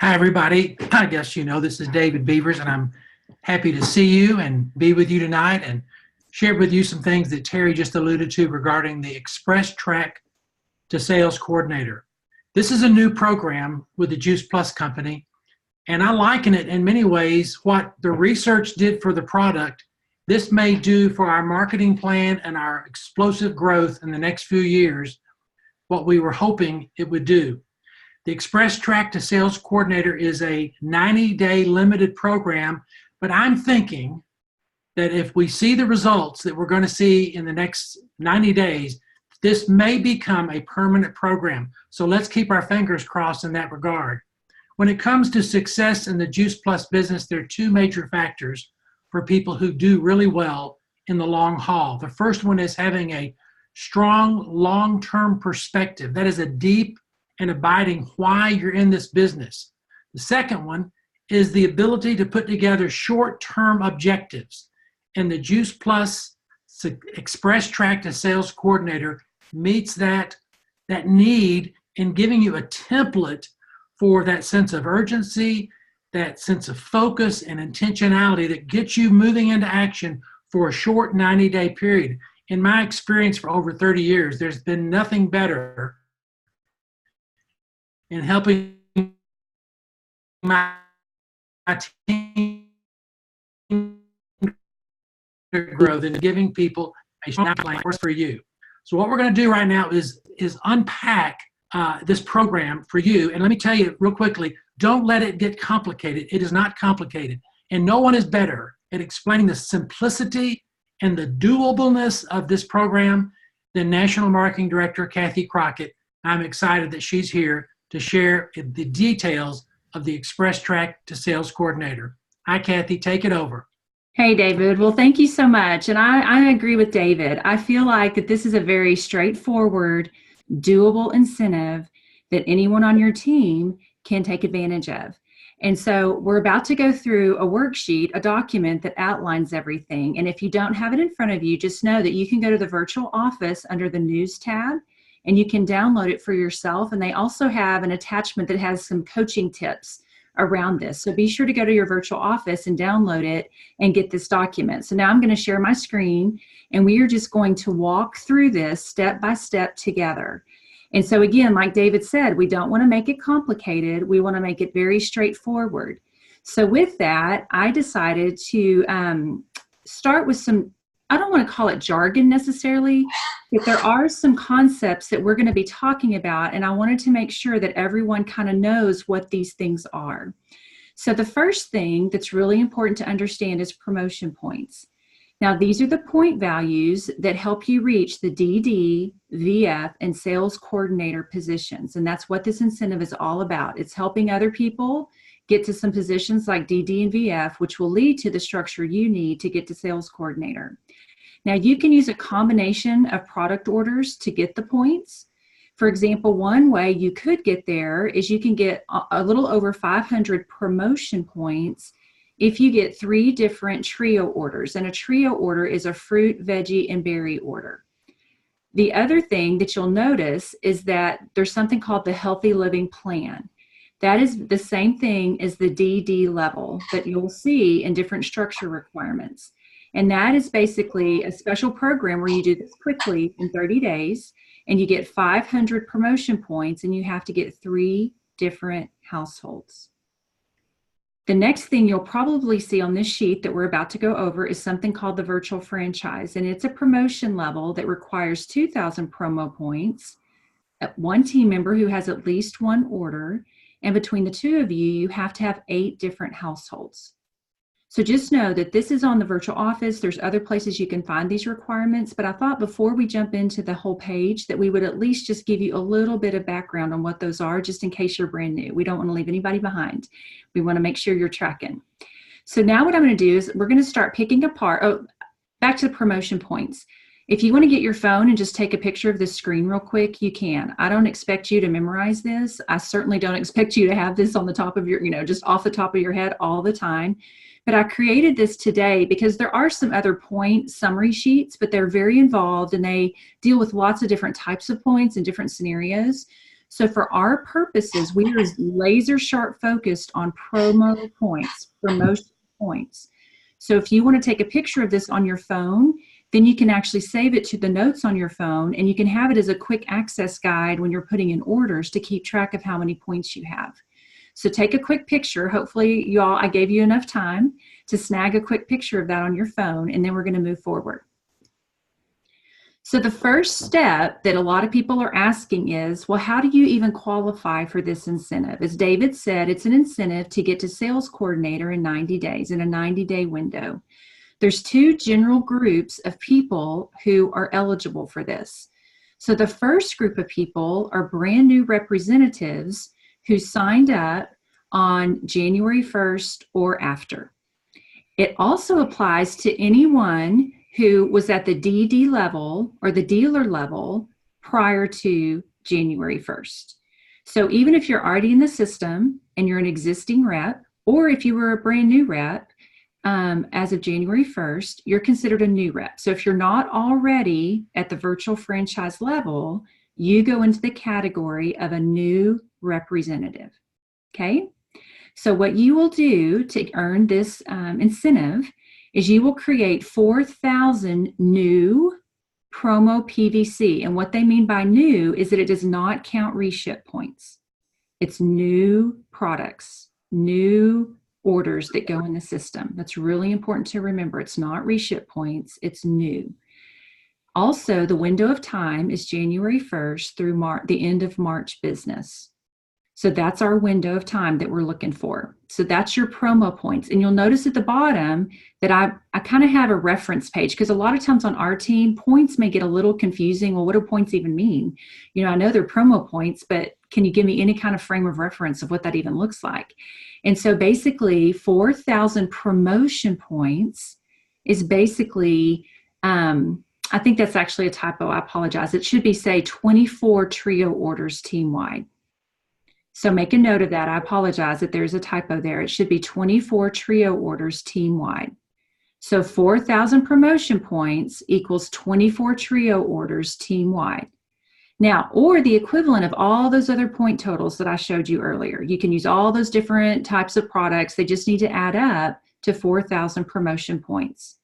Hi, everybody. I guess you know this is David Beavers, and I'm happy to see you and be with you tonight and share with you some things that Terry just alluded to regarding the Express Track to Sales Coordinator. This is a new program with the Juice Plus company, and I liken it in many ways what the research did for the product. This may do for our marketing plan and our explosive growth in the next few years, what we were hoping it would do. The Express Track to Sales Coordinator is a 90-day limited program, but I'm thinking that if we see the results that we're going to see in the next 90 days, this may become a permanent program. So let's keep our fingers crossed in that regard. When it comes to success in the Juice Plus business, there are two major factors for people who do really well in the long haul. The first one is having a strong long-term perspective. That is a deep and abiding why you're in this business. The second one is the ability to put together short-term objectives. And the Juice Plus Express Track to Sales Coordinator meets that need in giving you a template for that sense of urgency, that sense of focus and intentionality that gets you moving into action for a short 90-day period. In my experience for over 30 years, there's been nothing better in helping my team grow than giving people a strong plan for you. So what we're going to do right now is unpack this program for you. And let me tell you real quickly, don't let it get complicated. It is not complicated. And no one is better at explaining the simplicity and the doableness of this program than National Marketing Director Kathy Crockett. I'm excited that she's here to share the details of the Express Track to Sales Coordinator. Hi, Kathy, take it over. Hey, David. Well, thank you so much. And I agree with David. I feel like that this is a very straightforward, doable incentive that anyone on your team can take advantage of. And so we're about to go through a worksheet, a document that outlines everything. And if you don't have it in front of you, just know that you can go to the virtual office under the News tab, and you can download it for yourself. And they also have an attachment that has some coaching tips around this. So be sure to go to your virtual office and download it and get this document. So now I'm going to share my screen, and we are just going to walk through this step by step together. And so again, like David said, we don't want to make it complicated. We want to make it very straightforward. So with that, I decided to start with some, I don't want to call it jargon necessarily, but there are some concepts that we're going to be talking about, and I wanted to make sure that everyone kind of knows what these things are. So the first thing that's really important to understand is promotion points. Now, these are the point values that help you reach the DD, VF, and sales coordinator positions, and that's what this incentive is all about. It's helping other people get to some positions like DD and VF, which will lead to the structure you need to get to sales coordinator. Now, you can use a combination of product orders to get the points. For example, one way you could get there is you can get a little over 500 promotion points if you get 3 different trio orders. And a trio order is a fruit, veggie, and berry order. The other thing that you'll notice is that there's something called the Healthy Living Plan. That is the same thing as the DD level that you'll see in different structure requirements. And that is basically a special program where you do this quickly in 30 days, and you get 500 promotion points, and you have to get 3 different households. The next thing you'll probably see on this sheet that we're about to go over is something called the virtual franchise. And it's a promotion level that requires 2,000 promo points, 1 team member who has at least 1 order, and between the 2 of you, you have to have 8 different households. So just know that this is on the virtual office. There's other places you can find these requirements, but I thought before we jump into the whole page that we would at least just give you a little bit of background on what those are, just in case you're brand new. We don't want to leave anybody behind. We want to make sure you're tracking. So now what I'm going to do is we're going to start picking apart, back to the promotion points. If you want to get your phone and just take a picture of this screen real quick, you can. I don't expect you to memorize this. I certainly don't expect you to have this on the top of your, just off the top of your head all the time. But I created this today because there are some other point summary sheets, but they're very involved and they deal with lots of different types of points and different scenarios. So for our purposes, we are laser sharp focused on promo points, promotion points. So if you want to take a picture of this on your phone, then you can actually save it to the notes on your phone, and you can have it as a quick access guide when you're putting in orders to keep track of how many points you have. So take a quick picture. Hopefully I gave you enough time to snag a quick picture of that on your phone, and then we're going to move forward. So the first step that a lot of people are asking is, well, how do you even qualify for this incentive? As David said, it's an incentive to get to sales coordinator in 90 days, in a 90-day window. There's two general groups of people who are eligible for this. So the first group of people are brand new representatives who signed up on January 1st or after. It also applies to anyone who was at the DD level or the dealer level prior to January 1st. So even if you're already in the system and you're an existing rep, or if you were a brand new rep, as of January 1st, you're considered a new rep. So if you're not already at the virtual franchise level, you go into the category of a new representative. Okay? So what you will do to earn this incentive is you will create 4,000 new promo PVC. And what they mean by new is that it does not count reship points. It's new products, new orders that go in the system. That's really important to remember. It's not reship points, it's new. Also, the window of time is January 1st through the end of March business. So that's our window of time that we're looking for. So that's your promo points. And you'll notice at the bottom that I kind of have a reference page, because a lot of times on our team, points may get a little confusing. Well, what do points even mean? You know, I know they're promo points, but can you give me any kind of frame of reference of what that even looks like? And so basically 4,000 promotion points is basically, I think that's actually a typo. I apologize. It should be, say, 24 trio orders team-wide. So make a note of that. I apologize that there's a typo there. It should be 24 trio orders team-wide. So 4,000 promotion points equals 24 trio orders team-wide. Now, or the equivalent of all those other point totals that I showed you earlier. You can use all those different types of products. They just need to add up to 4,000 promotion points.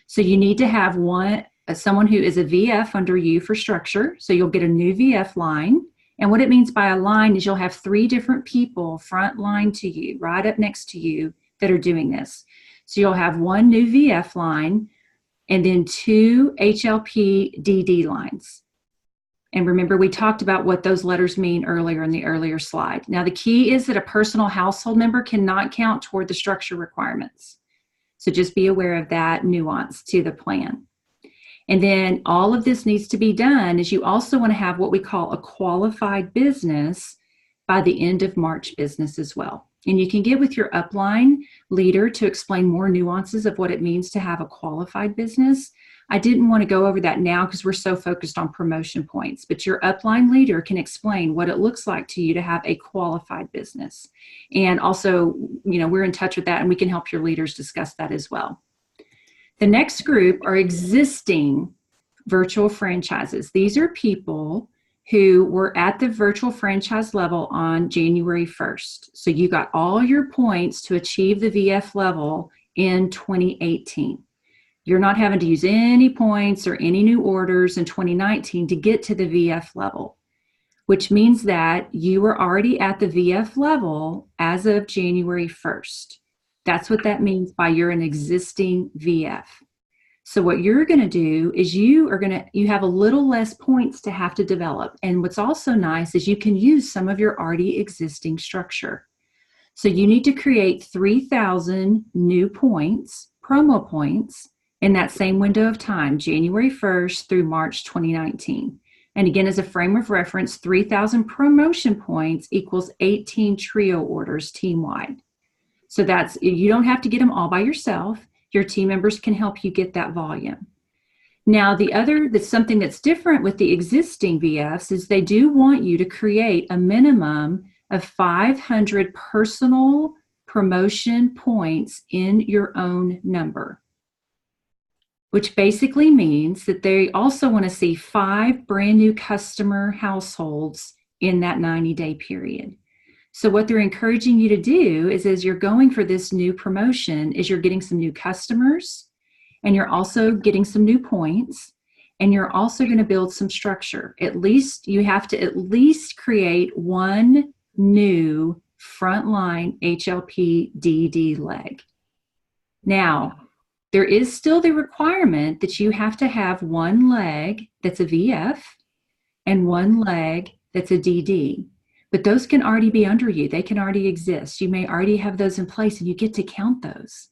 So you need to have someone who is a VF under you for structure. So you'll get a new VF line. And what it means by a line is you'll have 3 different people front line to you, right up next to you, that are doing this. So you'll have 1 new VF line and then 2 HLP DD lines. And remember, we talked about what those letters mean earlier in the earlier slide. Now, the key is that a personal household member cannot count toward the structure requirements. So just be aware of that nuance to the plan. And then all of this needs to be done is you also want to have what we call a qualified business by the end of March business as well. And you can get with your upline leader to explain more nuances of what it means to have a qualified business. I didn't want to go over that now because we're so focused on promotion points, but your upline leader can explain what it looks like to you to have a qualified business. And also, you know, we're in touch with that and we can help your leaders discuss that as well. The next group are existing virtual franchises. These are people who were at the virtual franchise level on January 1st. So you got all your points to achieve the VF level in 2018. You're not having to use any points or any new orders in 2019 to get to the VF level, which means that you were already at the VF level as of January 1st. That's what that means by you're an existing VF. So what you're going to do is you have a little less points to have to develop. And what's also nice is you can use some of your already existing structure. So you need to create 3,000 new points, promo points, in that same window of time, January 1st through March 2019. And again, as a frame of reference, 3,000 promotion points equals 18 trio orders team-wide. So you don't have to get them all by yourself. Your team members can help you get that volume. Now, that's something that's different with the existing VFs is they do want you to create a minimum of 500 personal promotion points in your own number, which basically means that they also want to see 5 brand new customer households in that 90-day period. So what they're encouraging you to do is, as you're going for this new promotion, is you're getting some new customers, and you're also getting some new points, and you're also going to build some structure. At least you have to at least create one new frontline HLP DD leg. Now, there is still the requirement that you have to have one leg that's a VF and one leg that's a DD. But those can already be under you. They can already exist. You may already have those in place, and you get to count those.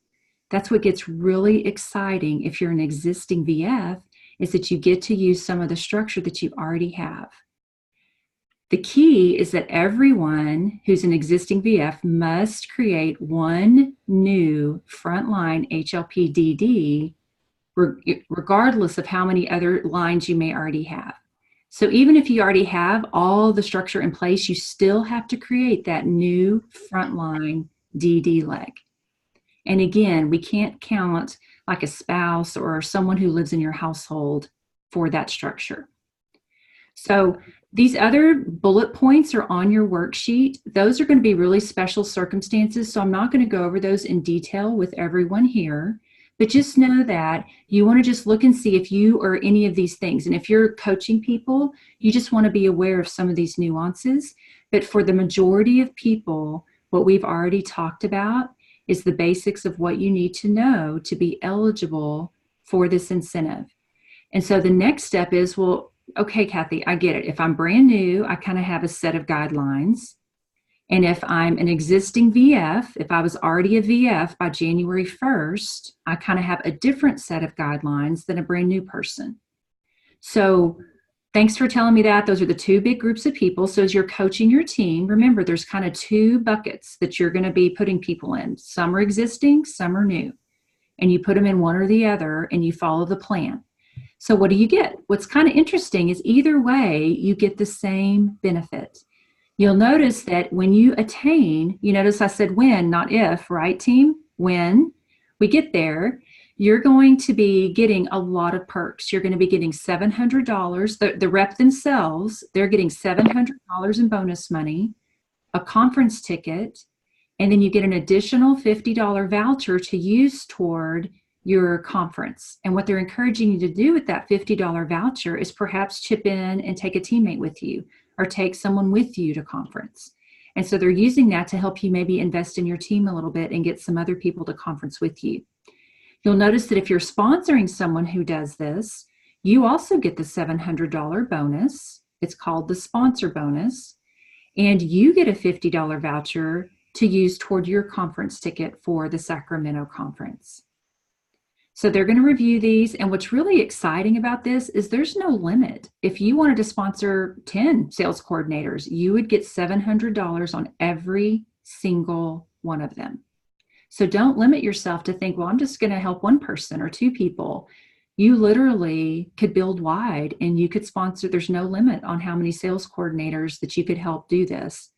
That's what gets really exciting if you're an existing VF, is that you get to use some of the structure that you already have. The key is that everyone who's an existing VF must create one new frontline HLP DD, regardless of how many other lines you may already have. So even if you already have all the structure in place, you still have to create that new frontline DD leg. And again, we can't count like a spouse or someone who lives in your household for that structure. So these other bullet points are on your worksheet. Those are going to be really special circumstances. So I'm not going to go over those in detail with everyone here, but just know that you want to just look and see if you are any of these things. And if you're coaching people, you just want to be aware of some of these nuances. But for the majority of people, what we've already talked about is the basics of what you need to know to be eligible for this incentive. And so the next step is, well, okay, Kathy, I get it. If I'm brand new, I kind of have a set of guidelines. And if I'm an existing VF, if I was already a VF by January 1st, I kind of have a different set of guidelines than a brand new person. So thanks for telling me that. Those are the two big groups of people. So as you're coaching your team, remember there's kind of two buckets that you're going to be putting people in. Some are existing, some are new. And you put them in one or the other, and you follow the plan. So what do you get? What's kind of interesting is either way, you get the same benefit. You'll notice that when you attain, you notice I said when, not if, right, team? When we get there, you're going to be getting a lot of perks. You're going to be getting $700. The rep themselves, they're getting $700 in bonus money, a conference ticket, and then you get an additional $50 voucher to use toward your conference. And what they're encouraging you to do with that $50 voucher is perhaps chip in and take a teammate with you, or take someone with you to conference. And so they're using that to help you maybe invest in your team a little bit and get some other people to conference with you. You'll notice that if you're sponsoring someone who does this, you also get the $700 bonus. It's called the sponsor bonus. And you get a $50 voucher to use toward your conference ticket for the Sacramento conference. So they're going to review these. And what's really exciting about this is there's no limit. If you wanted to sponsor 10 sales coordinators, you would get $700 on every single one of them. So don't limit yourself to think, well, I'm just going to help one person or two people. You literally could build wide, and you could sponsor. There's no limit on how many sales coordinators that you could help do this.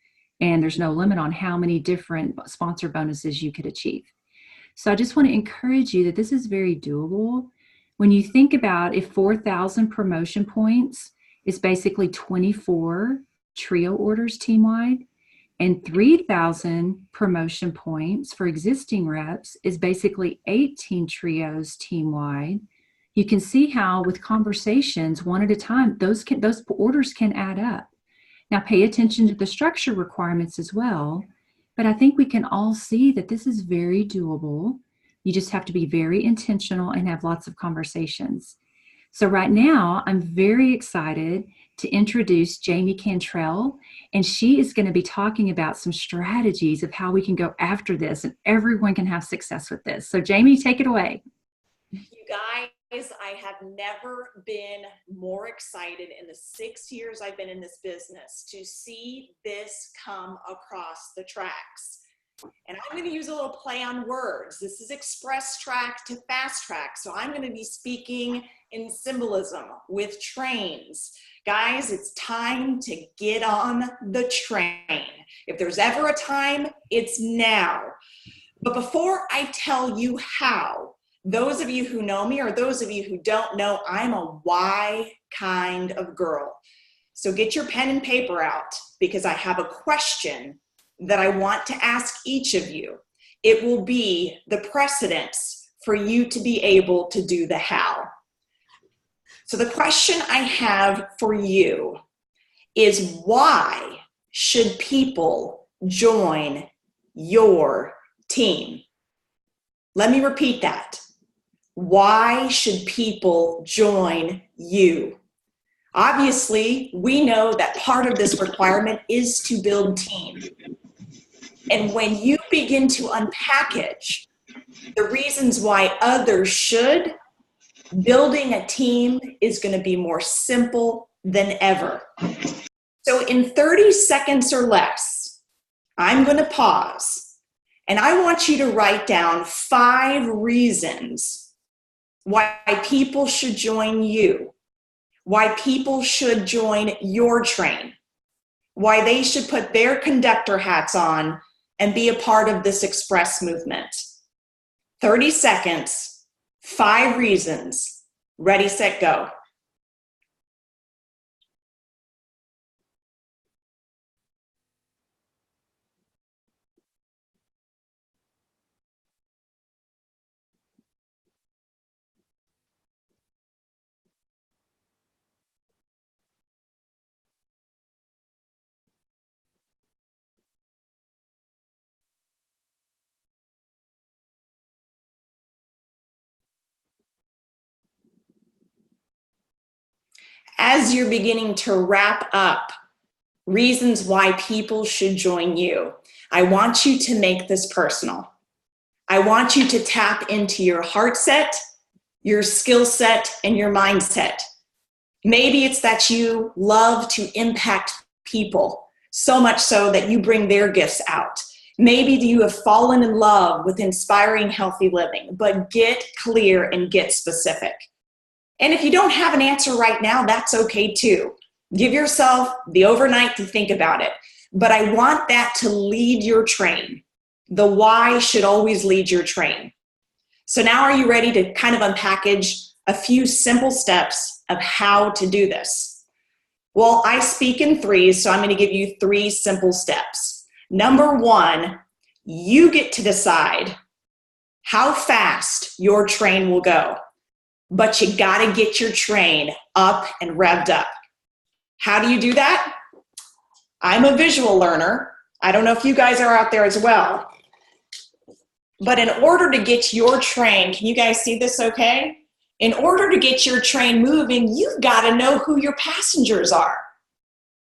And there's no limit on how many different sponsor bonuses you could achieve. So I just want to encourage you that this is very doable. When you think about if 4,000 promotion points is basically 24 trio orders team-wide, and 3,000 promotion points for existing reps is basically 18 trios team-wide, you can see how with conversations one at a time, those orders can add up. Now pay attention to the structure requirements as well. But I think we can all see that this is very doable. You just have to be very intentional and have lots of conversations. So right now, I'm very excited to introduce Jamie Cantrell, and she is going to be talking about some strategies of how we can go after this and everyone can have success with this. So Jamie, take it away. You guys, I have never been more excited in the 6 years I've been in this business to see this come across the tracks. And I'm going to use a little play on words. This is express track to fast track. So I'm going to be speaking in symbolism with trains. Guys, it's time to get on the train. If there's ever a time, it's now. But before I tell you how, those of you who know me or those of you who don't know, I'm a why kind of girl. So get your pen and paper out, because I have a question that I want to ask each of you. It will be the precedence for you to be able to do the how. So the question I have for you is, why should people join your team? Let me repeat that. Why should people join you? Obviously, we know that part of this requirement is to build team. And when you begin to unpackage the reasons why others should, building a team is going to be more simple than ever. So in 30 seconds or less, I'm going to pause, and I want you to write down 5 reasons why people should join you, why people should join your train, why they should put their conductor hats on and be a part of this express movement. 30 seconds, 5 reasons. Ready, set, go. As you're beginning to wrap up reasons why people should join you, I want you to make this personal. I want you to tap into your heart set, your skill set, and your mindset. Maybe it's that you love to impact people, so much so that you bring their gifts out. Maybe you have fallen in love with inspiring healthy living, but get clear and get specific. And if you don't have an answer right now, that's okay too. Give yourself the overnight to think about it. But I want that to lead your train. The why should always lead your train. So now are you ready to kind of unpackage a few simple steps of how to do this? Well, I speak in 3s, so I'm going to give you 3 simple steps. Number 1, you get to decide how fast your train will go. But you got to get your train up and revved up. How do you do that? I'm a visual learner. I don't know if you guys are out there as well. But in order to get your train, can you guys see this okay? In order to get your train moving, you've got to know who your passengers are.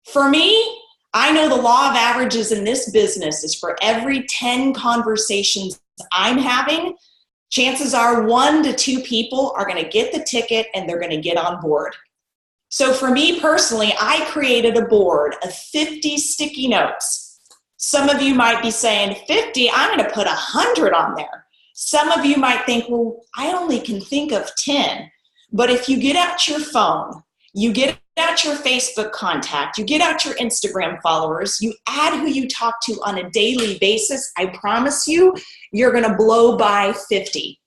For me, I know the law of averages in this business is for every 10 conversations I'm having, chances are 1 to 2 people are going to get the ticket and they're going to get on board. So for me personally, I created a board of 50 sticky notes. Some of you might be saying, 50, I'm going to put 100 on there. Some of you might think, well, I only can think of 10. But if you get out your phone, you get out your Facebook contact, you get out your Instagram followers, you add who you talk to on a daily basis, I promise you, you're going to blow by 50.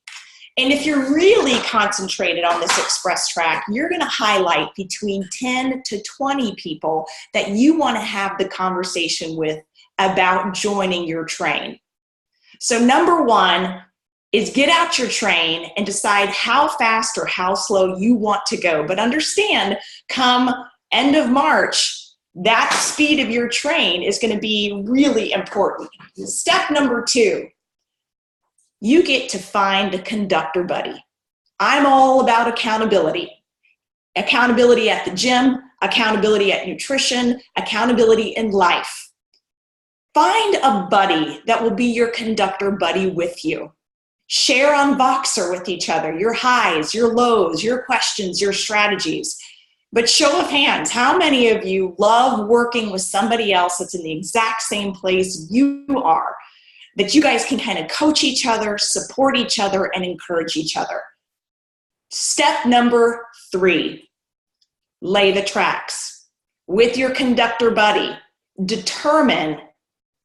And if you're really concentrated on this express track, you're going to highlight between 10 to 20 people that you want to have the conversation with about joining your train. So number 1 is get out your train and decide how fast or how slow you want to go. But understand, come end of March, that speed of your train is going to be really important. Step number 2, you get to find a conductor buddy. I'm all about accountability. Accountability at the gym, accountability at nutrition, accountability in life. Find a buddy that will be your conductor buddy with you. Share on Voxer with each other, your highs, your lows, your questions, your strategies. But show of hands, how many of you love working with somebody else that's in the exact same place you are, that you guys can kind of coach each other, support each other, and encourage each other? Step number 3, lay the tracks. With your conductor buddy, determine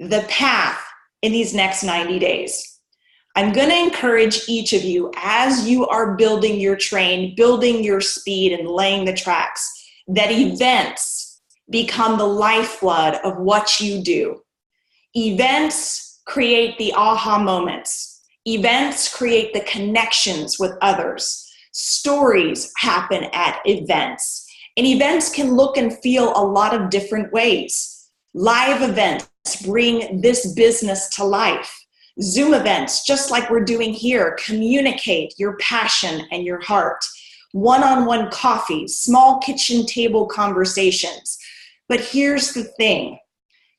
the path in these next 90 days. I'm going to encourage each of you, as you are building your train, building your speed, and laying the tracks, that events become the lifeblood of what you do. Events create the aha moments. Events create the connections with others. Stories happen at events. And events can look and feel a lot of different ways. Live events bring this business to life. Zoom events, just like we're doing here, communicate your passion and your heart. One-on-one coffees, small kitchen table conversations. But here's the thing.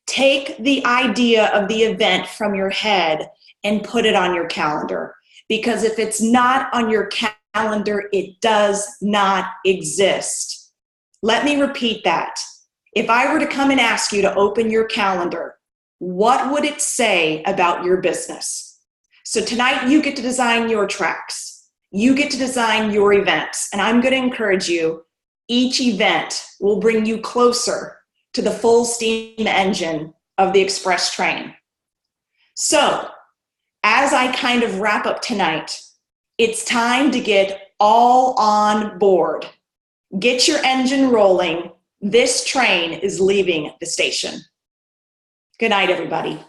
Take the idea of the event from your head and put it on your calendar. Because if it's not on your calendar, it does not exist. Let me repeat that. If I were to come and ask you to open your calendar, what would it say about your business? So tonight you get to design your tracks. You get to design your events. And I'm going to encourage you, each event will bring you closer to the full steam engine of the express train. So as I kind of wrap up tonight, it's time to get all on board. Get your engine rolling. This train is leaving the station. Good night, everybody.